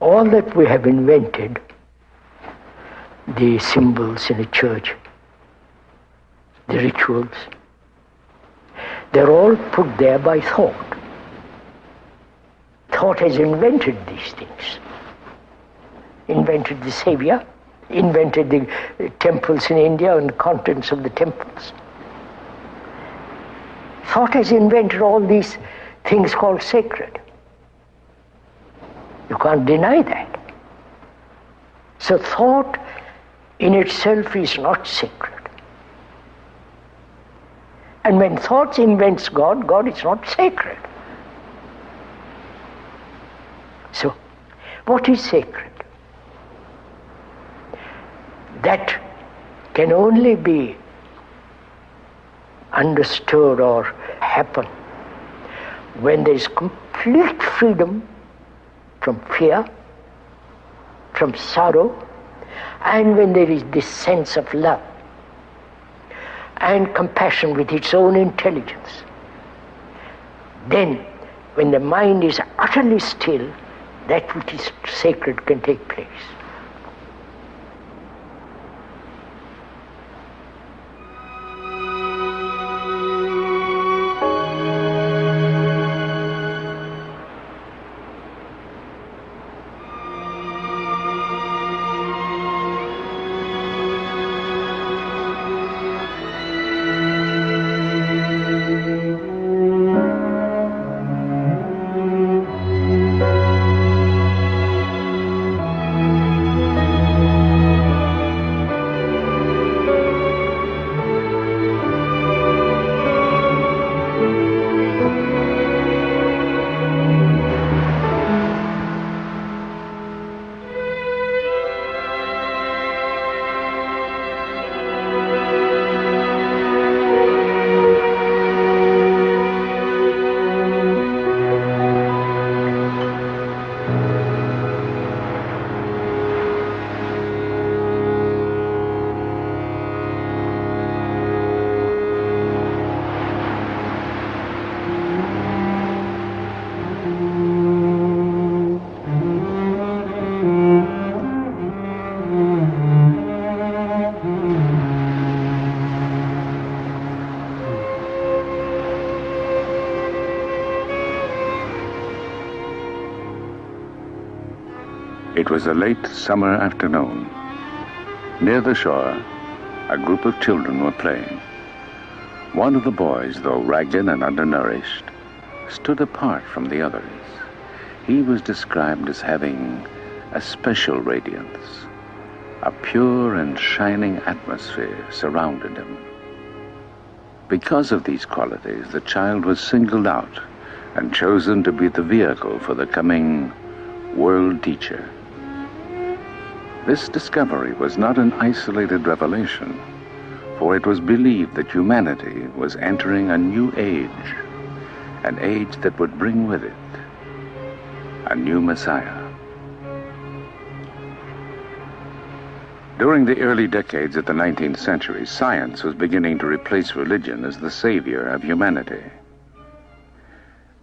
all that we have invented, the symbols in a church, the rituals, they're all put there by thought. Thought has invented these things. Invented the Savior, invented the temples in India and the contents of the temples. Thought has invented all these things called sacred. You can't deny that. So thought in itself is not sacred. And when thought invents God, God is not sacred. So, what is sacred? That can only be understood or happen when there is complete freedom from fear, from sorrow, and when there is this sense of love and compassion with its own intelligence. Then, when the mind is utterly still, that which is sacred can take place. It was a late summer afternoon. Near the shore, a group of children were playing. One of the boys, though ragged and undernourished, stood apart from the others. He was described as having a special radiance. A pure and shining atmosphere surrounded him. Because of these qualities, the child was singled out and chosen to be the vehicle for the coming world teacher. This discovery was not an isolated revelation, for it was believed that humanity was entering a new age, an age that would bring with it a new Messiah. During the early decades of the 19th century, science was beginning to replace religion as the savior of humanity.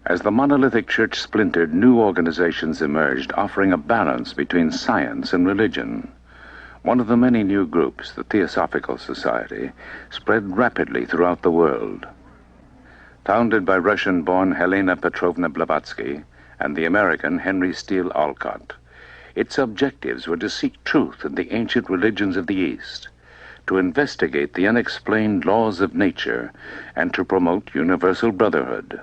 As the monolithic church splintered, new organizations emerged, offering a balance between science and religion. One of the many new groups, the Theosophical Society, spread rapidly throughout the world. Founded by Russian-born Helena Petrovna Blavatsky and the American Henry Steele Olcott, its objectives were to seek truth in the ancient religions of the East, to investigate the unexplained laws of nature, and to promote universal brotherhood.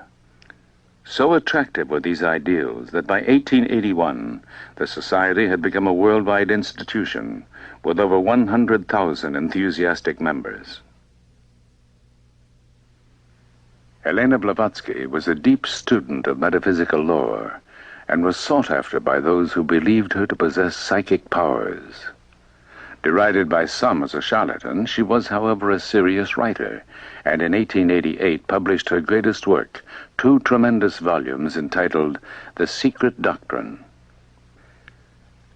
So attractive were these ideals that by 1881, the Society had become a worldwide institution with over 100,000 enthusiastic members. Helena Blavatsky was a deep student of metaphysical lore and was sought after by those who believed her to possess psychic powers. Derided by some as a charlatan, she was, however, a serious writer, and in 1888 published her greatest work, 2 tremendous volumes entitled The Secret Doctrine.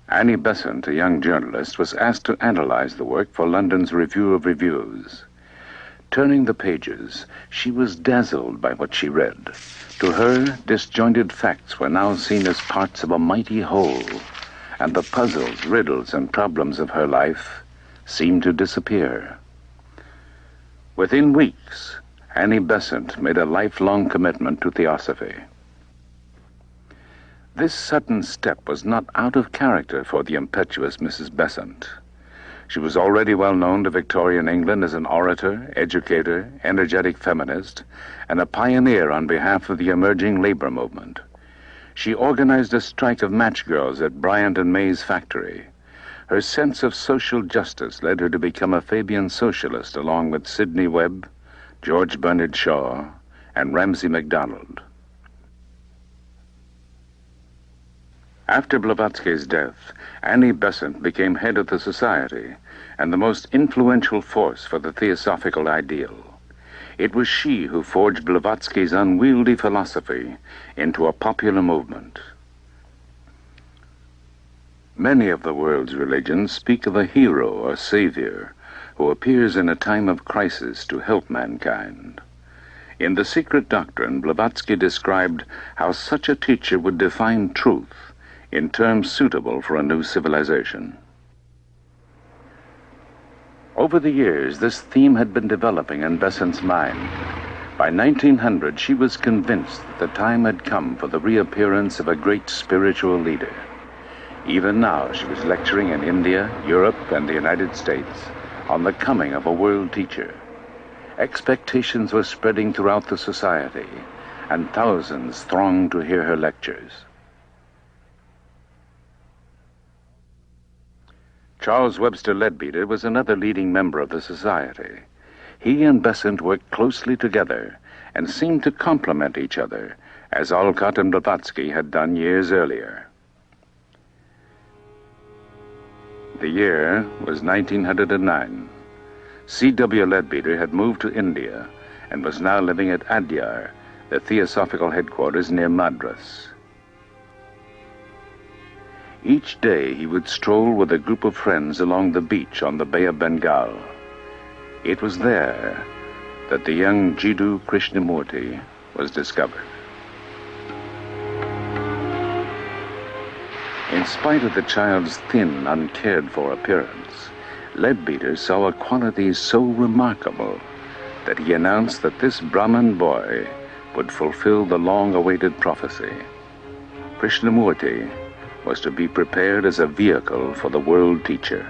Annie Besant, a young journalist, was asked to analyze the work for London's Review of Reviews. Turning the pages, she was dazzled by what she read. To her, disjointed facts were now seen as parts of a mighty whole, and the puzzles, riddles, and problems of her life seemed to disappear. Within weeks, Annie Besant made a lifelong commitment to theosophy. This sudden step was not out of character for the impetuous Mrs. Besant. She was already well known to Victorian England as an orator, educator, energetic feminist, and a pioneer on behalf of the emerging labor movement. She organized a strike of match girls at Bryant and May's factory. Her sense of social justice led her to become a Fabian socialist along with Sidney Webb, George Bernard Shaw, and Ramsay MacDonald. After Blavatsky's death, Annie Besant became head of the society and the most influential force for the theosophical ideal. It was she who forged Blavatsky's unwieldy philosophy into a popular movement. Many of the world's religions speak of a hero or savior who appears in a time of crisis to help mankind. In The Secret Doctrine, Blavatsky described how such a teacher would define truth in terms suitable for a new civilization. Over the years, this theme had been developing in Besant's mind. By 1900, she was convinced that the time had come for the reappearance of a great spiritual leader. Even now, she was lecturing in India, Europe, and the United States on the coming of a world teacher. Expectations were spreading throughout the society, and thousands thronged to hear her lectures. Charles Webster Leadbeater was another leading member of the society. He and Besant worked closely together and seemed to complement each other, as Alcott and Blavatsky had done years earlier. The year was 1909. C.W. Leadbeater had moved to India and was now living at Adyar, the theosophical headquarters near Madras. Each day he would stroll with a group of friends along the beach on the Bay of Bengal. It was there that the young Jiddu Krishnamurti was discovered. In spite of the child's thin, uncared-for appearance, Leadbeater saw a quality so remarkable that he announced that this Brahmin boy would fulfill the long-awaited prophecy. Krishnamurti was to be prepared as a vehicle for the world teacher.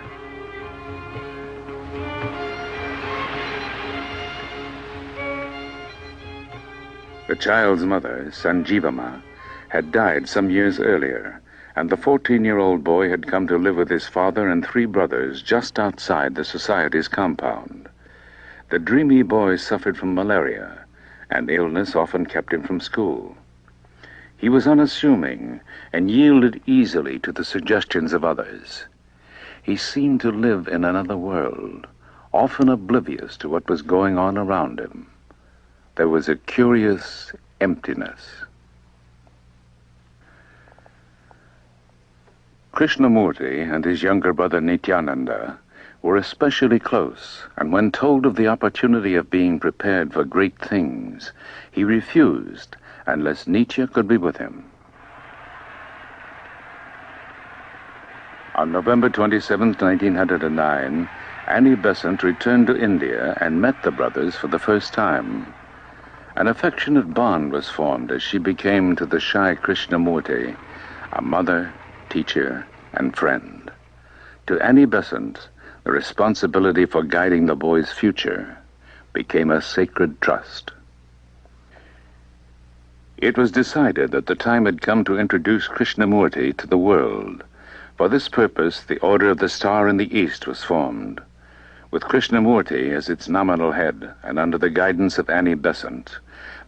The child's mother, Sanjivama, had died some years earlier, and the 14-year-old boy had come to live with his father and 3 brothers just outside the society's compound. The dreamy boy suffered from malaria, and illness often kept him from school. He was unassuming and yielded easily to the suggestions of others. He seemed to live in another world, often oblivious to what was going on around him. There was a curious emptiness. Krishnamurti and his younger brother Nityananda were especially close, and when told of the opportunity of being prepared for great things, he refused unless Nietzsche could be with him. On November 27, 1909, Annie Besant returned to India and met the brothers for the first time. An affectionate bond was formed as she became to the shy Krishnamurti a mother, teacher, and friend. To Annie Besant, the responsibility for guiding the boy's future became a sacred trust. It was decided that the time had come to introduce Krishnamurti to the world. For this purpose, the Order of the Star in the East was formed. With Krishnamurti as its nominal head and under the guidance of Annie Besant,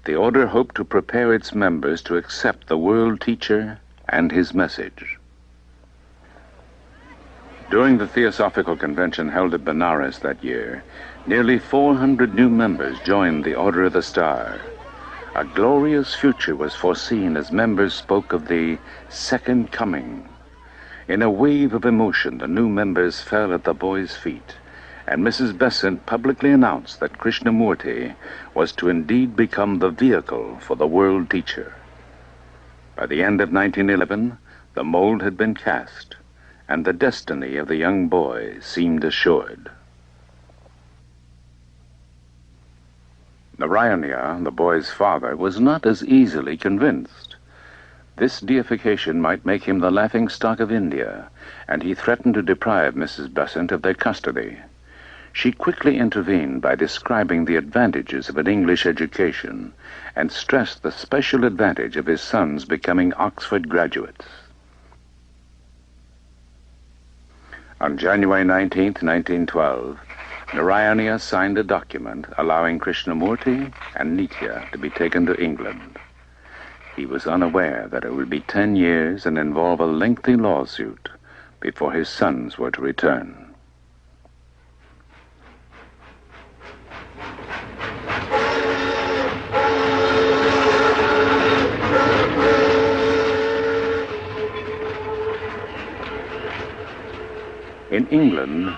the order hoped to prepare its members to accept the world teacher and his message. During the Theosophical Convention held at Benares that year, nearly 400 new members joined the Order of the Star. A glorious future was foreseen as members spoke of the second coming. In a wave of emotion, the new members fell at the boy's feet, and Mrs. Besant publicly announced that Krishnamurti was to indeed become the vehicle for the world teacher. By the end of 1911, the mold had been cast, and the destiny of the young boy seemed assured. Narayana, the boy's father, was not as easily convinced. This deification might make him the laughingstock of India, and he threatened to deprive Mrs. Besant of their custody. She quickly intervened by describing the advantages of an English education and stressed the special advantage of his sons becoming Oxford graduates. On January 19, 1912, Narayana signed a document allowing Krishnamurti and Nitya to be taken to England. He was unaware that it would be 10 years and involve a lengthy lawsuit before his sons were to return. In England,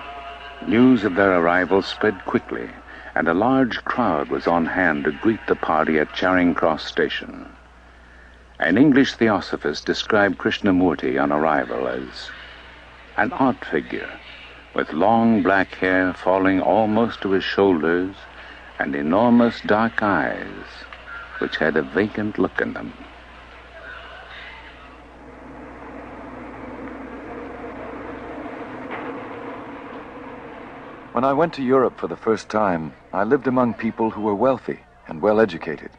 news of their arrival spread quickly, and a large crowd was on hand to greet the party at Charing Cross Station. An English theosophist described Krishnamurti on arrival as an odd figure, with long black hair falling almost to his shoulders and enormous dark eyes, which had a vacant look in them. When I went to Europe for the first time, I lived among people who were wealthy and well-educated,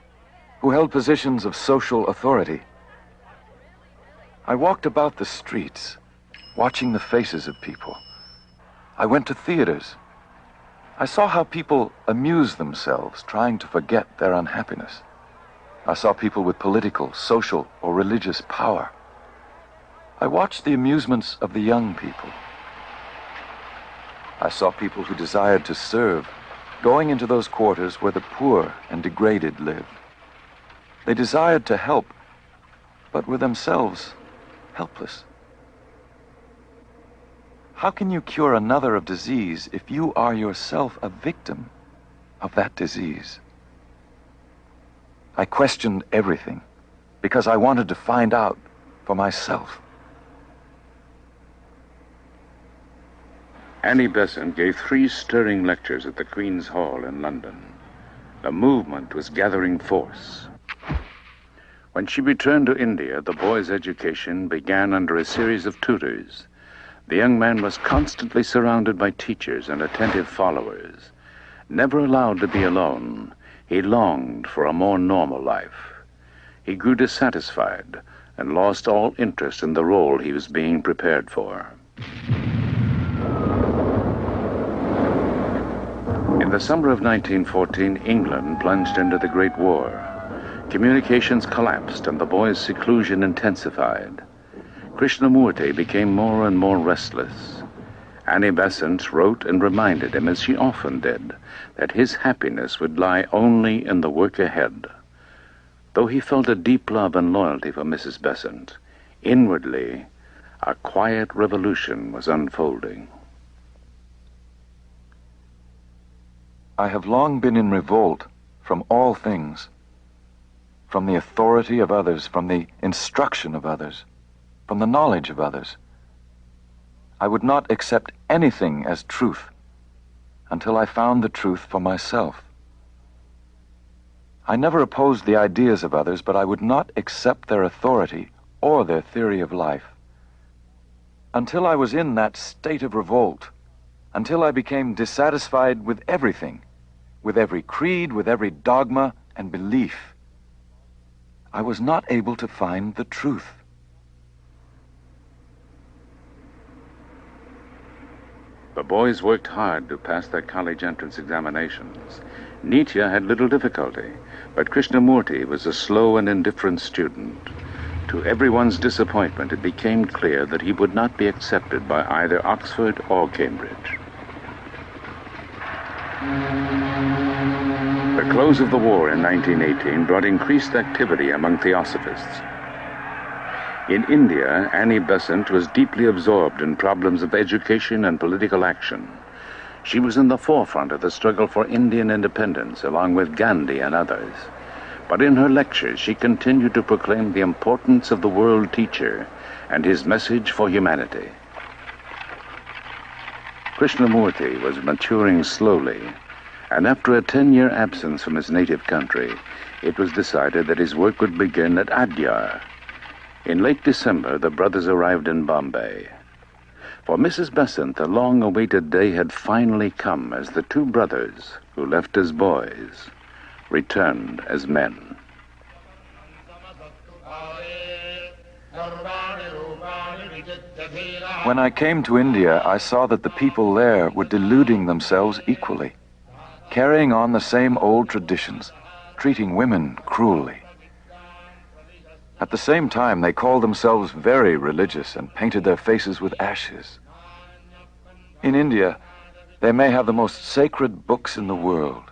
who held positions of social authority. I walked about the streets, watching the faces of people. I went to theaters. I saw how people amuse themselves, trying to forget their unhappiness. I saw people with political, social, or religious power. I watched the amusements of the young people. I saw people who desired to serve, going into those quarters where the poor and degraded lived. They desired to help, but were themselves helpless. How can you cure another of disease if you are yourself a victim of that disease? I questioned everything because I wanted to find out for myself. Annie Besant gave 3 stirring lectures at the Queen's Hall in London. The movement was gathering force. When she returned to India, the boy's education began under a series of tutors. The young man was constantly surrounded by teachers and attentive followers. Never allowed to be alone, he longed for a more normal life. He grew dissatisfied and lost all interest in the role he was being prepared for. In the summer of 1914, England plunged into the Great War. Communications collapsed and the boy's seclusion intensified. Krishnamurti became more and more restless. Annie Besant wrote and reminded him, as she often did, that his happiness would lie only in the work ahead. Though he felt a deep love and loyalty for Mrs. Besant, inwardly, a quiet revolution was unfolding. I have long been in revolt from all things, from the authority of others, from the instruction of others, from the knowledge of others. I would not accept anything as truth until I found the truth for myself. I never opposed the ideas of others, but I would not accept their authority or their theory of life. Until I was in that state of revolt, until I became dissatisfied with everything, with every creed, with every dogma and belief, I was not able to find the truth. The boys worked hard to pass their college entrance examinations. Nitya had little difficulty, but Krishnamurti was a slow and indifferent student. To everyone's disappointment, it became clear that he would not be accepted by either Oxford or Cambridge. The close of the war in 1918 brought increased activity among theosophists. In India, Annie Besant was deeply absorbed in problems of education and political action. She was in the forefront of the struggle for Indian independence, along with Gandhi and others. But in her lectures, she continued to proclaim the importance of the world teacher and his message for humanity. Krishnamurti was maturing slowly, and after a 10-year absence from his native country, it was decided that his work would begin at Adyar. In late December, the brothers arrived in Bombay. For Mrs. Besant, the long-awaited day had finally come as the two brothers, who left as boys, returned as men. When I came to India, I saw that the people there were deluding themselves equally, carrying on the same old traditions, treating women cruelly. At the same time, they called themselves very religious and painted their faces with ashes. In India, they may have the most sacred books in the world.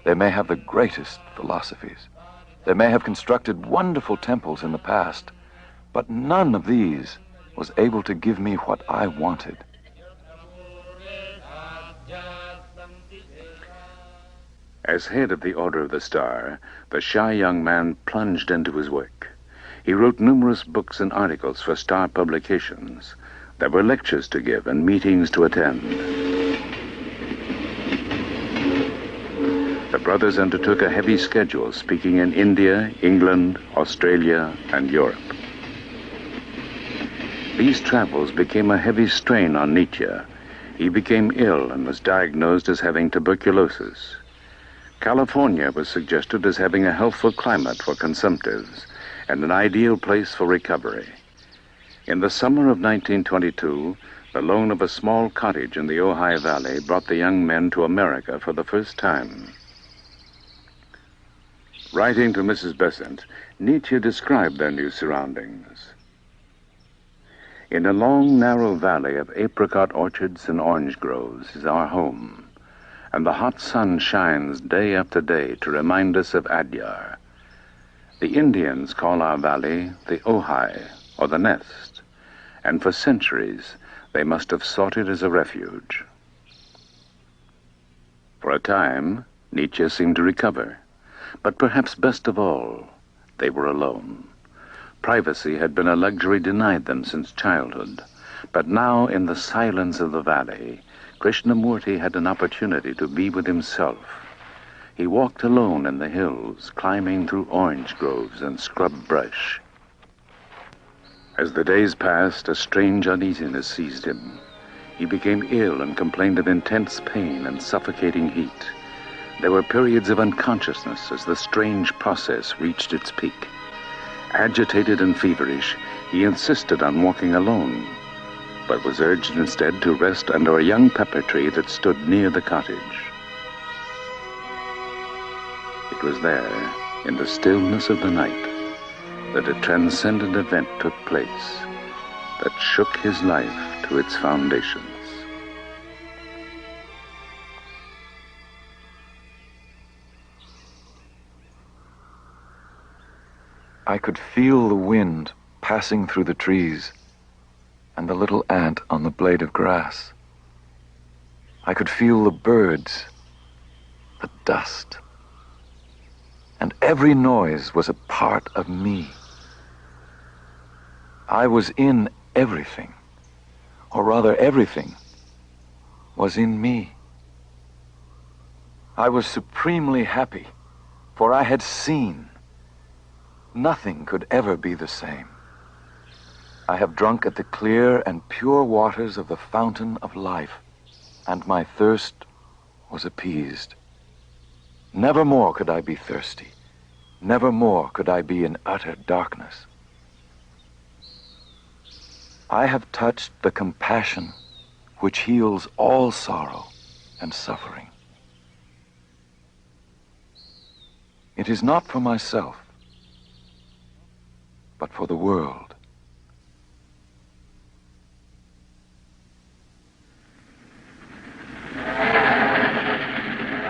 They may have the greatest philosophies. They may have constructed wonderful temples in the past, but none of these was able to give me what I wanted. As head of the Order of the Star, the shy young man plunged into his work. He wrote numerous books and articles for Star publications. There were lectures to give and meetings to attend. The brothers undertook a heavy schedule, speaking in India, England, Australia, and Europe. These travels became a heavy strain on Nietzsche. He became ill and was diagnosed as having tuberculosis. California was suggested as having a healthful climate for consumptives and an ideal place for recovery. In the summer of 1922, the loan of a small cottage in the Ojai Valley brought the young men to America for the first time. Writing to Mrs. Besant, Nietzsche described their new surroundings. In a long, narrow valley of apricot orchards and orange groves is our home, and the hot sun shines day after day to remind us of Adyar. The Indians call our valley the Ojai, or the Nest, and for centuries they must have sought it as a refuge. For a time, Nietzsche seemed to recover, but perhaps best of all, they were alone. Privacy had been a luxury denied them since childhood, but now in the silence of the valley, Krishnamurti had an opportunity to be with himself. He walked alone in the hills, climbing through orange groves and scrub brush. As the days passed, a strange uneasiness seized him. He became ill and complained of intense pain and suffocating heat. There were periods of unconsciousness as the strange process reached its peak. Agitated and feverish, he insisted on walking alone, but was urged instead to rest under a young pepper tree that stood near the cottage. It was there, in the stillness of the night, that a transcendent event took place that shook his life to its foundations. I could feel the wind passing through the trees and the little ant on the blade of grass. I could feel the birds, the dust, and every noise was a part of me. I was in everything, or rather everything was in me. I was supremely happy, for I had seen. Nothing could ever be the same. I have drunk at the clear and pure waters of the fountain of life, and my thirst was appeased. Never more could I be thirsty. Never more could I be in utter darkness. I have touched the compassion which heals all sorrow and suffering. It is not for myself, but for the world.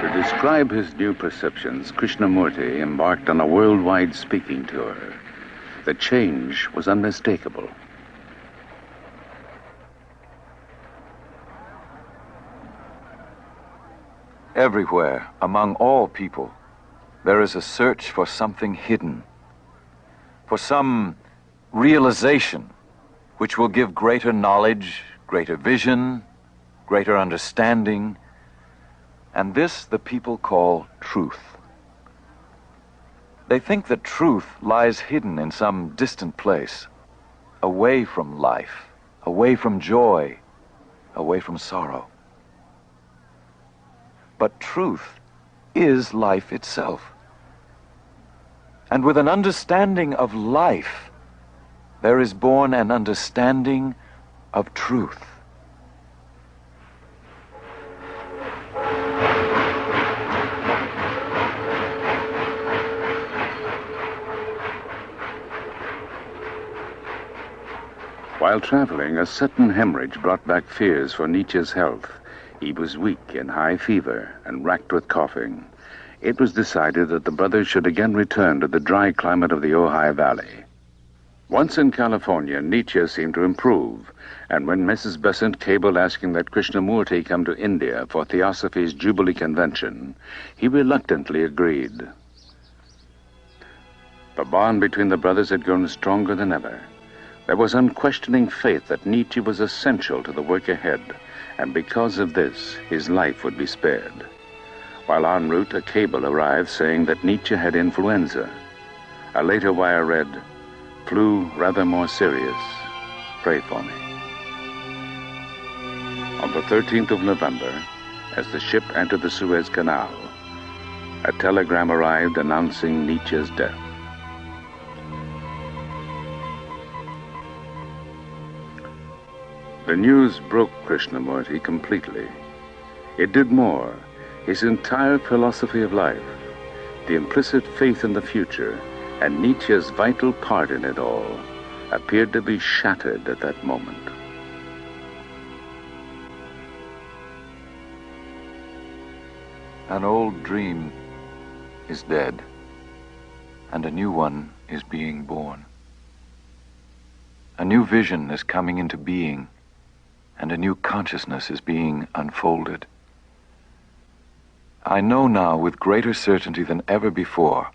To describe his new perceptions, Krishnamurti embarked on a worldwide speaking tour. The change was unmistakable. Everywhere, among all people, there is a search for something hidden, for some realization which will give greater knowledge, greater vision, greater understanding, and this the people call truth. They think that truth lies hidden in some distant place, away from life, away from joy, away from sorrow. But truth is life itself. And with an understanding of life, there is born an understanding of truth. While traveling, a sudden hemorrhage brought back fears for Nietzsche's health. He was weak, in high fever, and racked with coughing. It was decided that the brothers should again return to the dry climate of the Ojai Valley. Once in California, Nietzsche seemed to improve, and when Mrs. Besant cabled asking that Krishnamurti come to India for Theosophy's Jubilee Convention, he reluctantly agreed. The bond between the brothers had grown stronger than ever. There was unquestioning faith that Nietzsche was essential to the work ahead, and because of this, his life would be spared. While en route, a cable arrived saying that Nietzsche had influenza. A later wire read, "Flu rather more serious. Pray for me." On the 13th of November, as the ship entered the Suez Canal, a telegram arrived announcing Nietzsche's death. The news broke Krishnamurti completely. It did more. His entire philosophy of life, the implicit faith in the future, and Nietzsche's vital part in it all, appeared to be shattered at that moment. An old dream is dead, and a new one is being born. A new vision is coming into being, and a new consciousness is being unfolded. I know now with greater certainty than ever before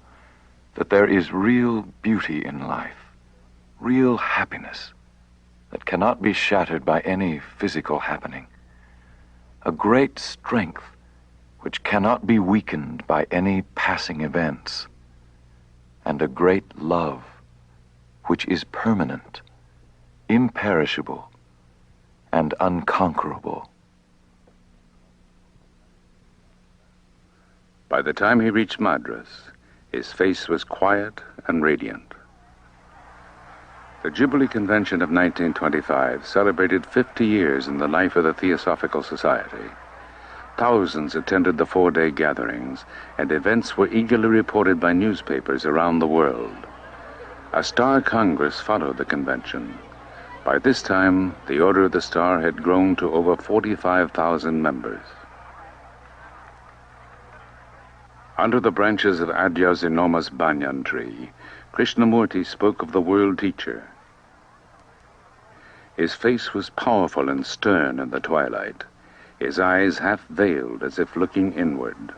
that there is real beauty in life, real happiness that cannot be shattered by any physical happening, a great strength which cannot be weakened by any passing events, and a great love which is permanent, imperishable, and unconquerable. By the time he reached Madras, his face was quiet and radiant. The Jubilee Convention of 1925 celebrated 50 years in the life of the Theosophical Society. Thousands attended the 4-day gatherings, and events were eagerly reported by newspapers around the world. A Star Congress followed the convention. By this time, the Order of the Star had grown to over 45,000 members. Under the branches of Adya's enormous banyan tree, Krishnamurti spoke of the world teacher. His face was powerful and stern in the twilight, his eyes half veiled as if looking inward.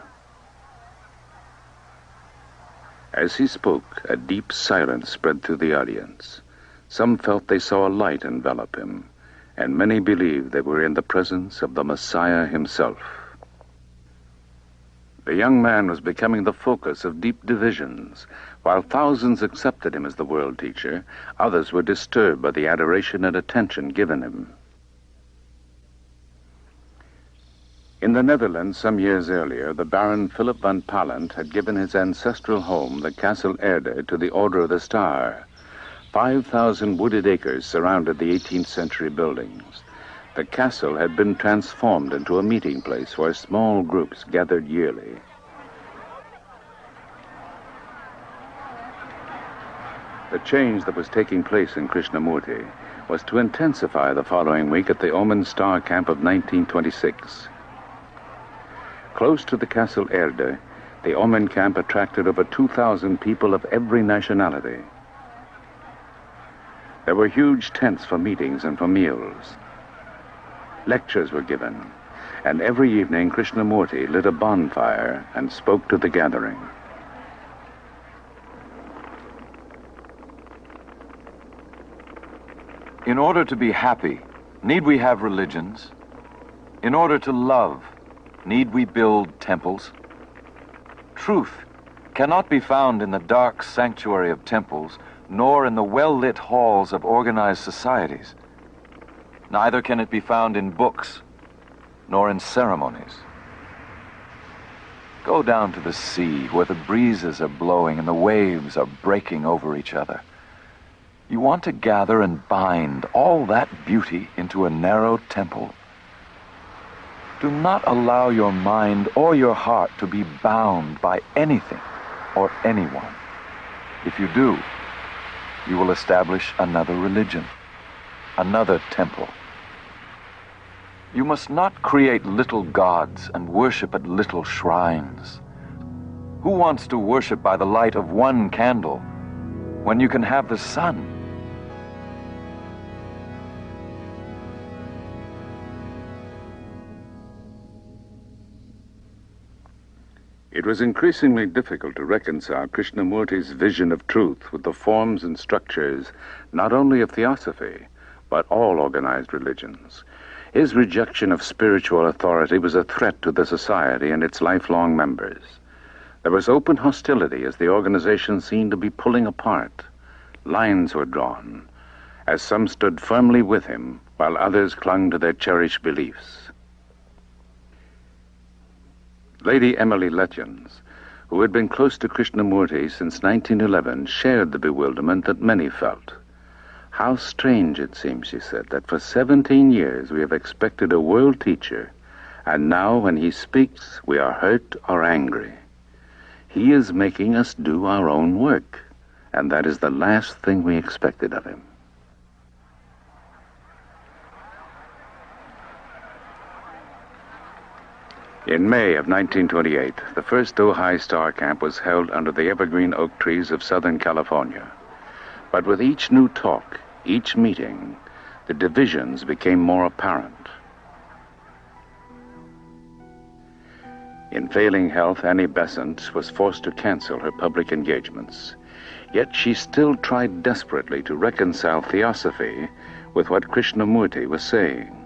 As he spoke, a deep silence spread through the audience. Some felt they saw a light envelop him, and many believed they were in the presence of the Messiah himself. The young man was becoming the focus of deep divisions. While thousands accepted him as the world teacher, others were disturbed by the adoration and attention given him. In the Netherlands, some years earlier, the Baron Philip van Pallandt had given his ancestral home, the Castle Erde, to the Order of the Star. 5,000 wooded acres surrounded the 18th century buildings. The castle had been transformed into a meeting place where small groups gathered yearly. The change that was taking place in Krishnamurti was to intensify the following week at the Omen Star Camp of 1926. Close to the Castle Erde, the Omen camp attracted over 2,000 people of every nationality. There were huge tents for meetings and for meals. Lectures were given, and every evening Krishnamurti lit a bonfire and spoke to the gathering. In order to be happy, need we have religions? In order to love, need we build temples? Truth cannot be found in the dark sanctuary of temples, nor in the well-lit halls of organized societies. Neither can it be found in books, nor in ceremonies. Go down to the sea where the breezes are blowing and the waves are breaking over each other. You want to gather and bind all that beauty into a narrow temple. Do not allow your mind or your heart to be bound by anything or anyone. If you do, you will establish another religion, another temple. You must not create little gods and worship at little shrines. Who wants to worship by the light of one candle when you can have the sun? It was increasingly difficult to reconcile Krishnamurti's vision of truth with the forms and structures not only of theosophy, but all organized religions. His rejection of spiritual authority was a threat to the society and its lifelong members. There was open hostility as the organization seemed to be pulling apart. Lines were drawn, as some stood firmly with him, while others clung to their cherished beliefs. Lady Emily Letchens, who had been close to Krishnamurti since 1911, shared the bewilderment that many felt. How strange it seems, she said, that for 17 years we have expected a world teacher, and now when he speaks we are hurt or angry. He is making us do our own work, and that is the last thing we expected of him. In May of 1928, the first Ojai Star Camp was held under the evergreen oak trees of Southern California. But with each new talk, each meeting, the divisions became more apparent. In failing health, Annie Besant was forced to cancel her public engagements. Yet she still tried desperately to reconcile theosophy with what Krishnamurti was saying.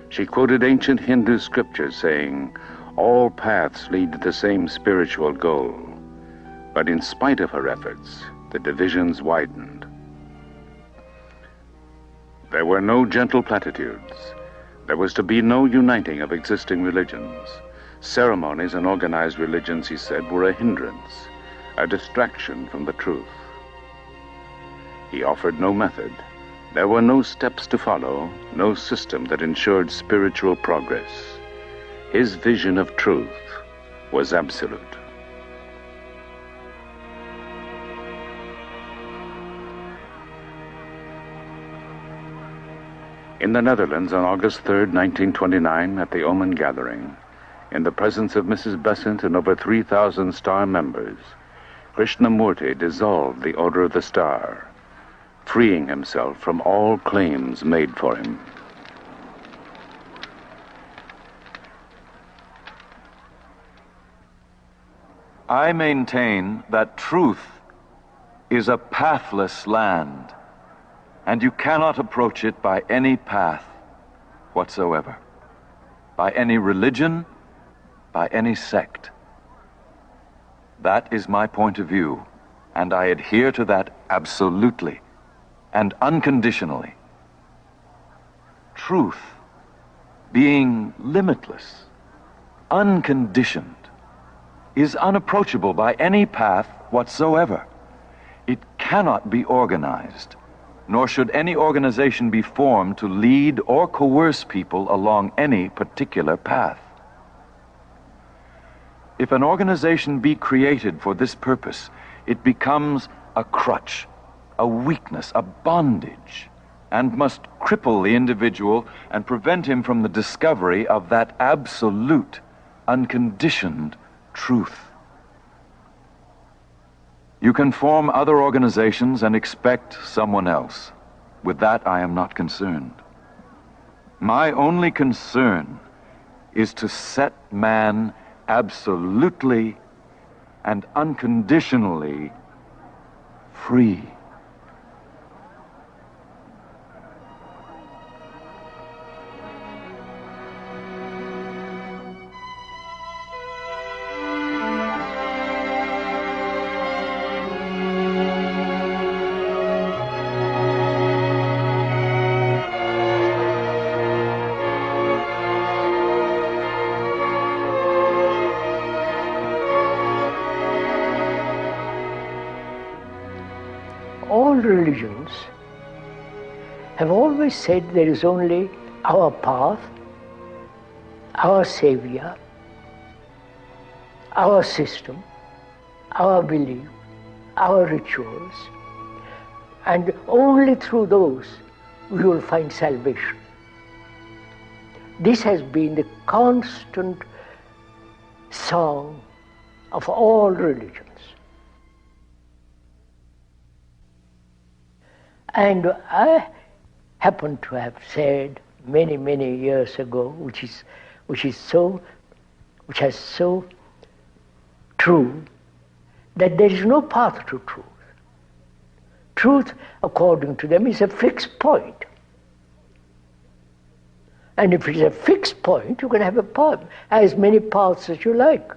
She quoted ancient Hindu scriptures saying, "All paths lead to the same spiritual goal." But in spite of her efforts, the divisions widened. There were no gentle platitudes. There was to be no uniting of existing religions. Ceremonies and organized religions, he said, were a hindrance, a distraction from the truth. He offered no method. There were no steps to follow, no system that ensured spiritual progress. His vision of truth was absolute. In the Netherlands on August 3rd, 1929, at the Oman Gathering, in the presence of Mrs. Besant and over 3,000 Star members, Krishnamurti dissolved the Order of the Star, freeing himself from all claims made for him. I maintain that truth is a pathless land, and you cannot approach it by any path whatsoever, by any religion, by any sect. That is my point of view, and I adhere to that absolutely and unconditionally. Truth, being limitless, unconditioned, is unapproachable by any path whatsoever. It cannot be organized, nor should any organization be formed to lead or coerce people along any particular path. If an organization be created for this purpose, it becomes a crutch, a weakness, a bondage, and must cripple the individual and prevent him from the discovery of that absolute, unconditioned truth. You can form other organizations and expect someone else. With that, I am not concerned. My only concern is to set man absolutely and unconditionally free. have always said there is only our path, our savior, our system, our belief, our rituals, and only through those we will find salvation. This has been the constant song of all religions. And I happen to have said many, many years ago, which has so true, that there is no path to truth. Truth, according to them, is a fixed point. And if it's a fixed point, you can have as many paths as you like.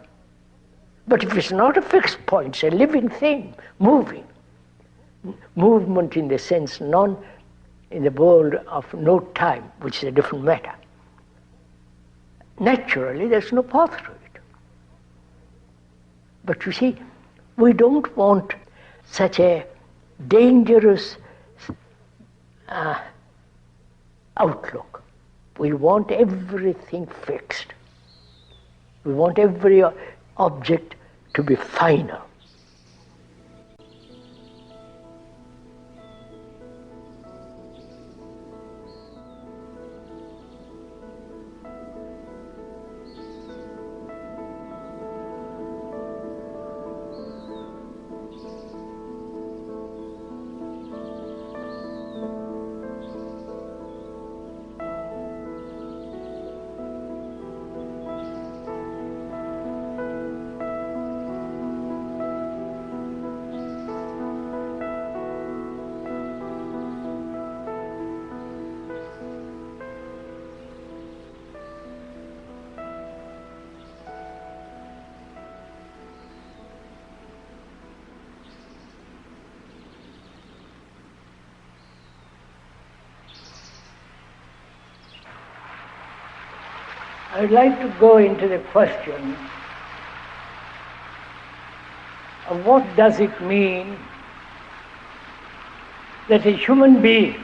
But if it's not a fixed point, it's a living thing, moving. Movement in the sense in the world of no time, which is a different matter. Naturally, there's no path to it. But you see, we don't want such a dangerous outlook. We want everything fixed. We want every object to be final. I'd like to go into the question of what does it mean that a human being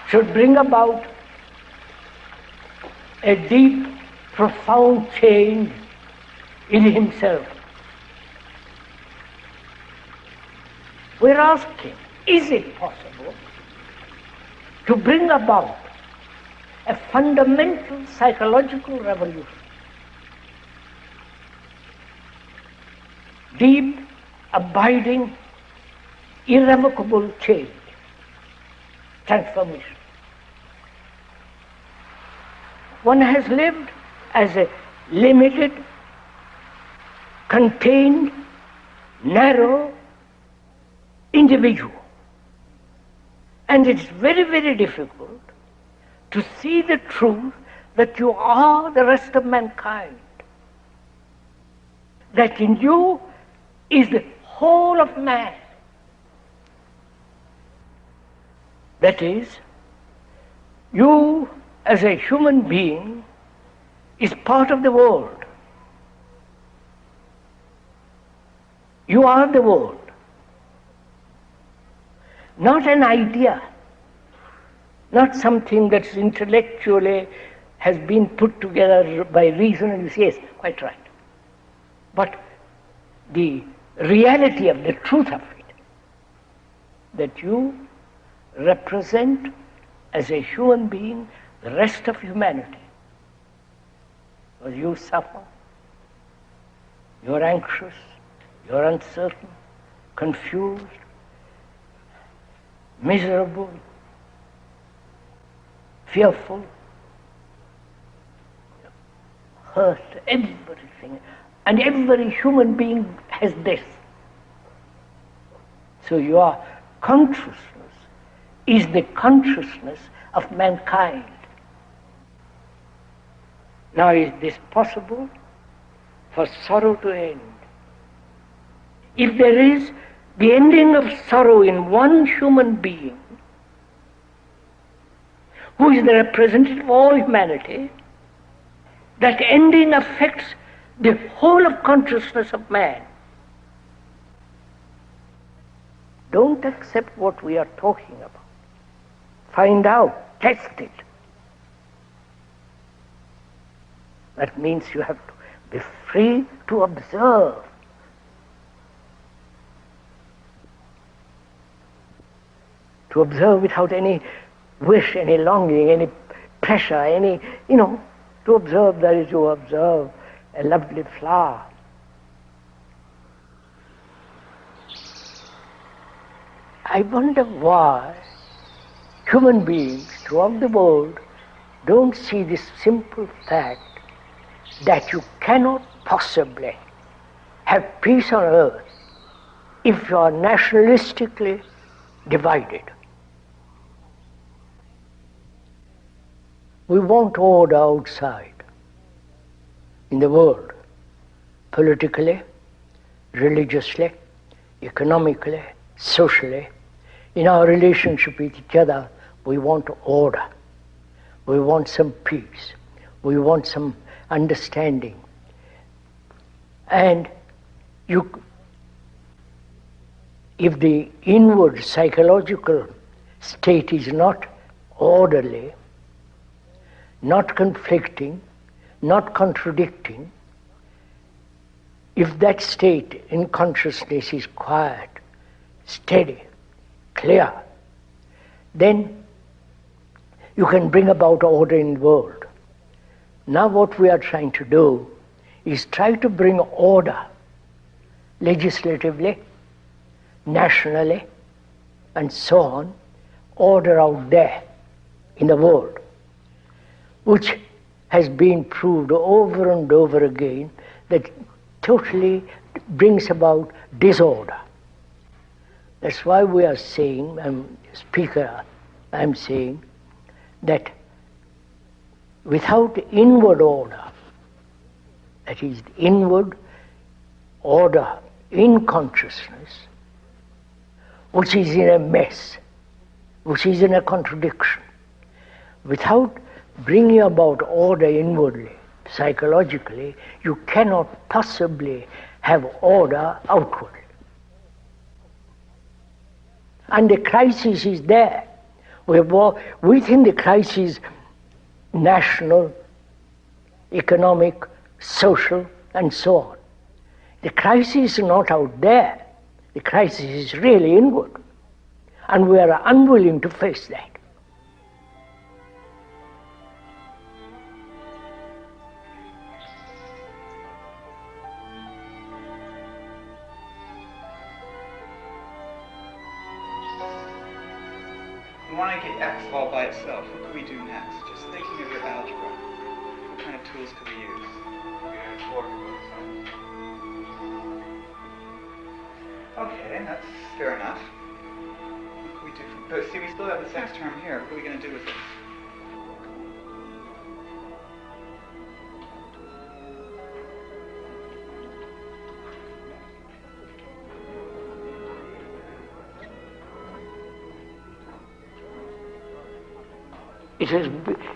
should bring about a deep, profound change in himself. We're asking, is it possible to bring about a fundamental psychological revolution? Deep, abiding, irrevocable change, transformation. One has lived as a limited, contained, narrow individual. And it's very, very difficult to see the truth that you are the rest of mankind. That in you is the whole of man. That is, you as a human being is part of the world. You are the world. Not an idea, not something that's intellectually has been put together by reason and you say, yes, quite right. But the reality of the truth of it, that you represent as a human being the rest of humanity. Because you suffer, you're anxious, you're uncertain, confused, miserable, fearful, hurt, everything. And every human being has this. So your consciousness is the consciousness of mankind. Now, is this possible for sorrow to end? If there is the ending of sorrow in one human being, who is the representative of all humanity, that ending affects the whole of consciousness of man. Don't accept what we are talking about. find out, test it. That means you have to be free to observe. To observe without any wish, any longing, any pressure, to observe that is to observe a lovely flower. I wonder why human beings throughout the world don't see this simple fact that you cannot possibly have peace on earth if you are nationalistically divided. We want order outside in the world, politically, religiously, economically, socially. In our relationship with each other, we want order. We want some peace. We want some understanding. And if the inward psychological state is not orderly, not conflicting, not contradicting, if that state in consciousness is quiet, steady, clear, then you can bring about order in the world. Now what we are trying to do is try to bring order legislatively, nationally, and so on, order out there in the world, which has been proved over and over again that totally brings about disorder. That's why we are saying, I'm saying, that without inward order, that is inward order in consciousness, which is in a mess, which is in a contradiction, without bringing about order inwardly, psychologically, you cannot possibly have order outwardly. And the crisis is there. Within the crisis, national, economic, social, and so on. The crisis is not out there. The crisis is really inward. And we are unwilling to face that. We want to get X all by itself. What could we do next? Just thinking of your algebra. What kind of tools could we use? Okay, that's fair enough. What could we do? But see, we still have this X term here. What are we going to do with it?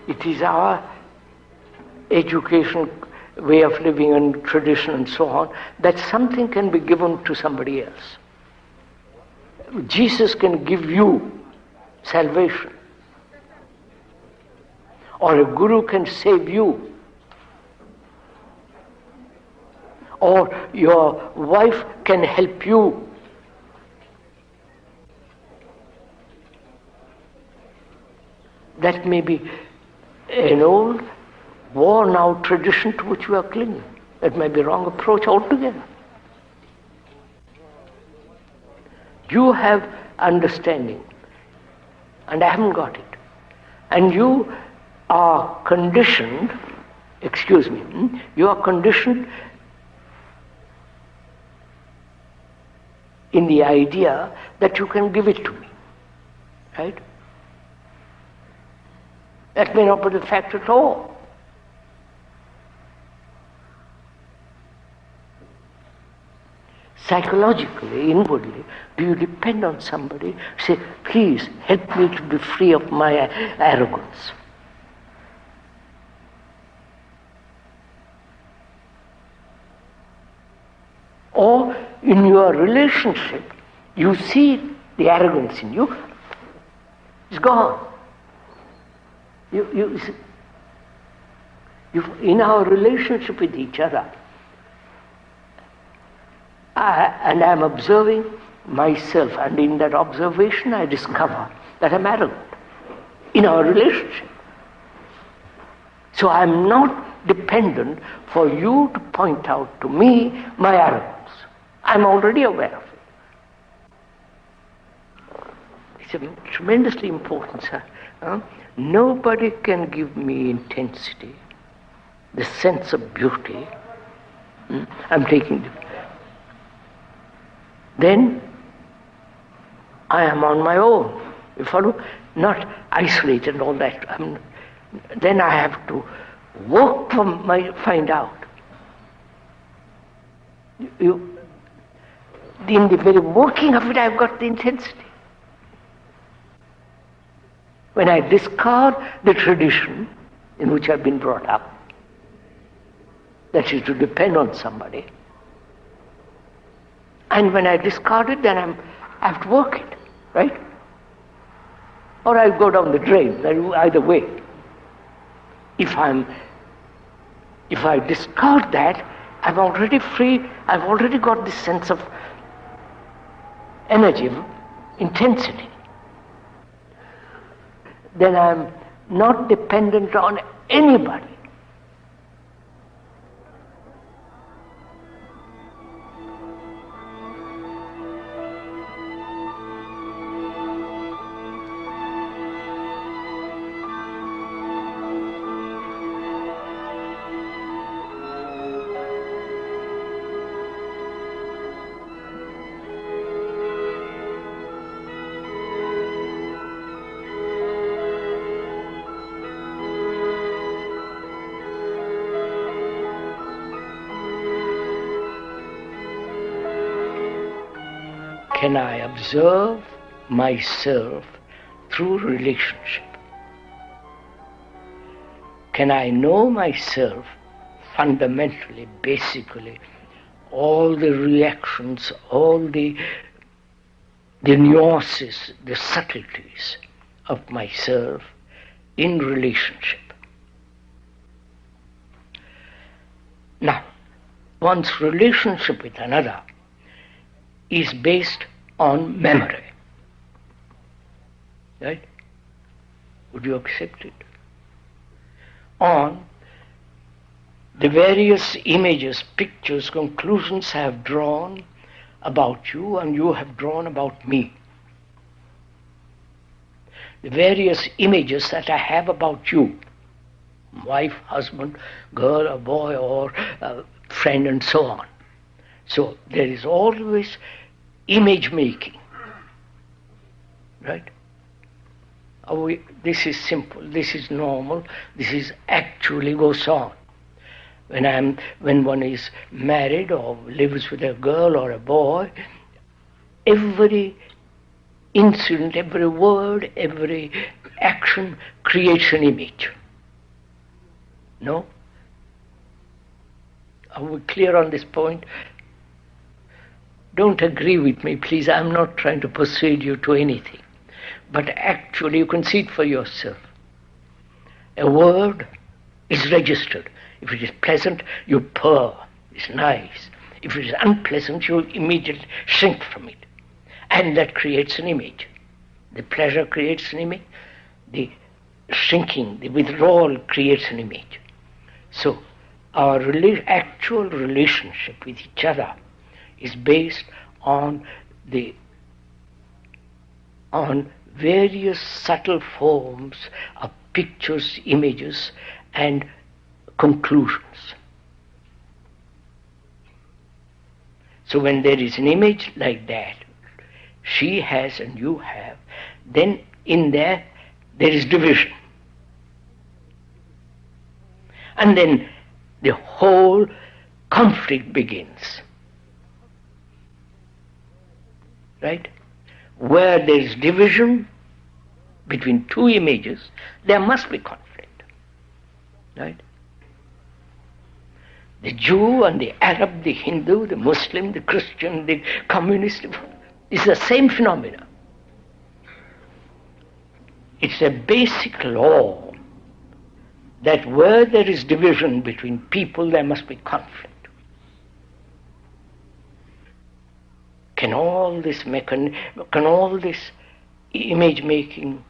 It is our education, way of living and tradition and so on, that something can be given to somebody else. Jesus can give you salvation. Or a guru can save you. Or your wife can help you. That may be an old, worn-out tradition to which we are clinging. That may be a wrong approach altogether. You have understanding, and I haven't got it. And you are conditioned, you are conditioned in the idea that you can give it to me. Right? That may not be the fact at all. Psychologically, inwardly, do you depend on somebody? Say, please help me to be free of my arrogance. Or in your relationship, you see the arrogance in you, it's gone. In our relationship with each other, I'm observing myself, and in that observation I discover that I'm arrogant in our relationship. So I'm not dependent for you to point out to me my arrogance. I'm already aware of it. It's tremendously important, sir. Nobody can give me intensity, the sense of beauty. I'm taking it. Then I am on my own. You follow? Not isolated and all that. Then I have to work find out. In the very working of it, I've got the intensity. When I discard the tradition in which I've been brought up, that is to depend on somebody, and when I discard it, then I have to work it, right? Or I go down the drain, either way. If I discard that, I'm already free, I've already got this sense of energy, of intensity. Then I'm not dependent on anybody. Can I observe myself through relationship? Can I know myself fundamentally, basically, all the reactions, all the nuances, the subtleties of myself in relationship? Now, one's relationship with another is based on memory. Right? Would you accept it? On the various images, pictures, conclusions I have drawn about you and you have drawn about me. The various images that I have about you, wife, husband, girl, or boy, or friend, and so on. So there is always image making, right? This is simple, this is normal, this is actually goes on. When one is married or lives with a girl or a boy, every incident, every word, every action creates an image. No? Are we clear on this point? Don't agree with me, please. I'm not trying to persuade you to anything. But actually, you can see it for yourself. A word is registered. If it is pleasant, you purr. It's nice. If it is unpleasant, you immediately shrink from it. And that creates an image. The pleasure creates an image. The shrinking, the withdrawal creates an image. So, our actual relationship with each other is based on various subtle forms of pictures, images, and conclusions. So when there is an image like that, she has and you have, then in there is division. And then the whole conflict begins. Right? Where there is division between two images, there must be conflict. Right? The Jew and the Arab, the Hindu, the Muslim, the Christian, the communist, is the same phenomena. It's a basic law that where there is division between people, there must be conflict. Can all this image-making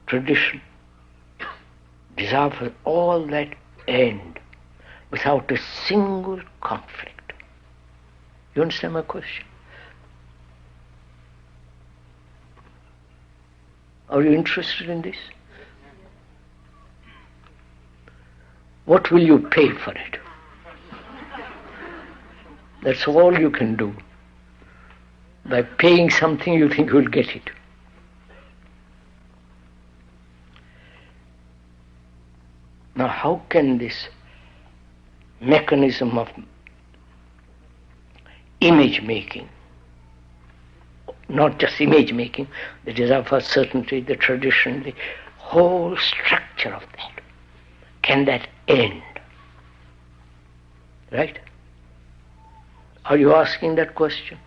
tradition, desire, all that end without a single conflict? You understand my question? Are you interested in this? What will you pay for it? That's all you can do. By paying something you think you'll get it. Now how can this mechanism of image making, not just image making, the desire for certainty, the tradition, the whole structure of that, can that end? Right? Are you asking that question?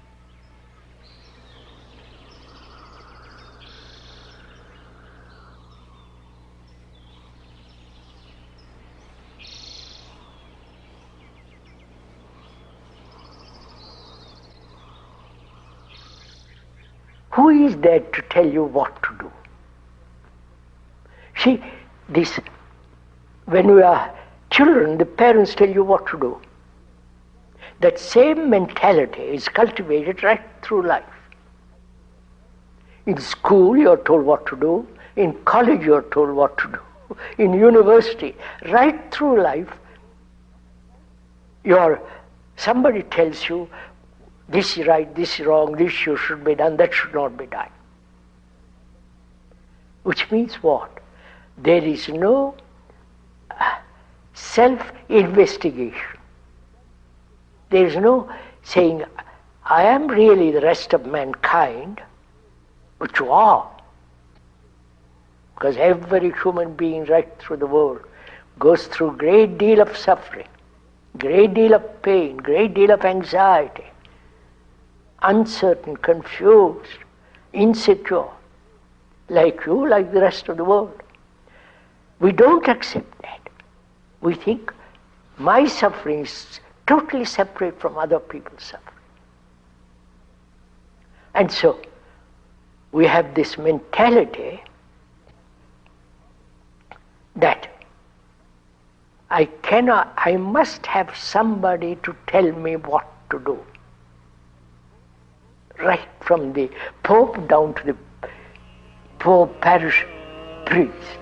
Who is there to tell you what to do? See, when we are children, the parents tell you what to do. That same mentality is cultivated right through life. In school, you're told what to do. In college, you're told what to do. In university, right through life, somebody tells you, this is right, this is wrong, this should be done, that should not be done. Which means what? There is no self-investigation. There is no saying, I am really the rest of mankind, but you are. Because every human being right through the world goes through a great deal of suffering, great deal of pain, great deal of anxiety, uncertain, confused, insecure, like you, like the rest of the world. We don't accept that. We think my suffering is totally separate from other people's suffering. And so, we have this mentality that I must have somebody to tell me what to do. Right from the Pope down to the poor parish priest.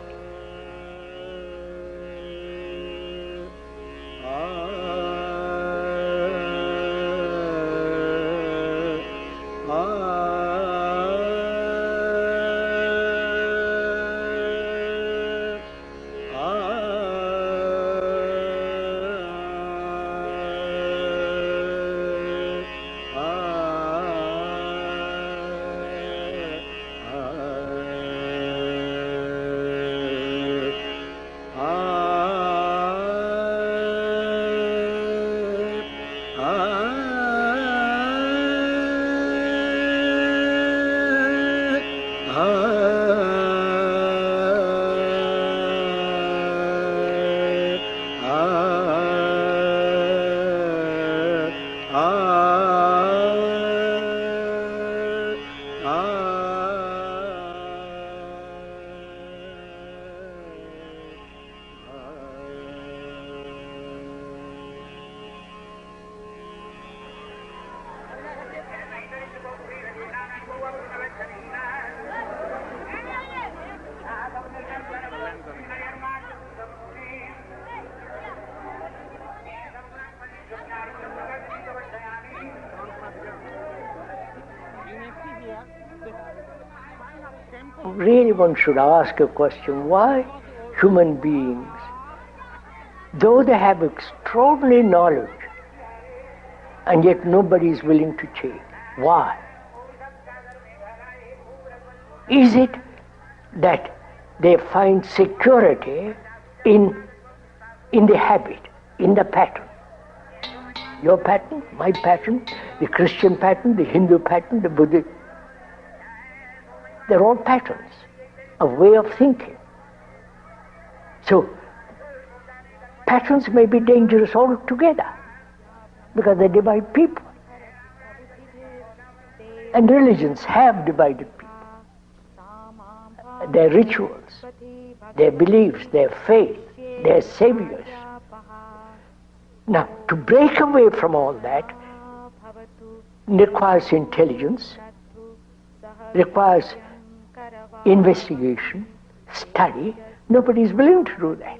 Really, one should ask a question, why human beings, though they have extraordinary knowledge, and yet nobody is willing to change? Why? Is it that they find security in the habit, in the pattern? Your pattern, my pattern, the Christian pattern, the Hindu pattern, the Buddhist. They're all patterns, a way of thinking. So Passions may be dangerous altogether because they divide people. And religions have divided people. Their rituals, their beliefs, their faith, their saviors. Now, to break away from all that requires intelligence, requires investigation, study. Nobody is willing to do that.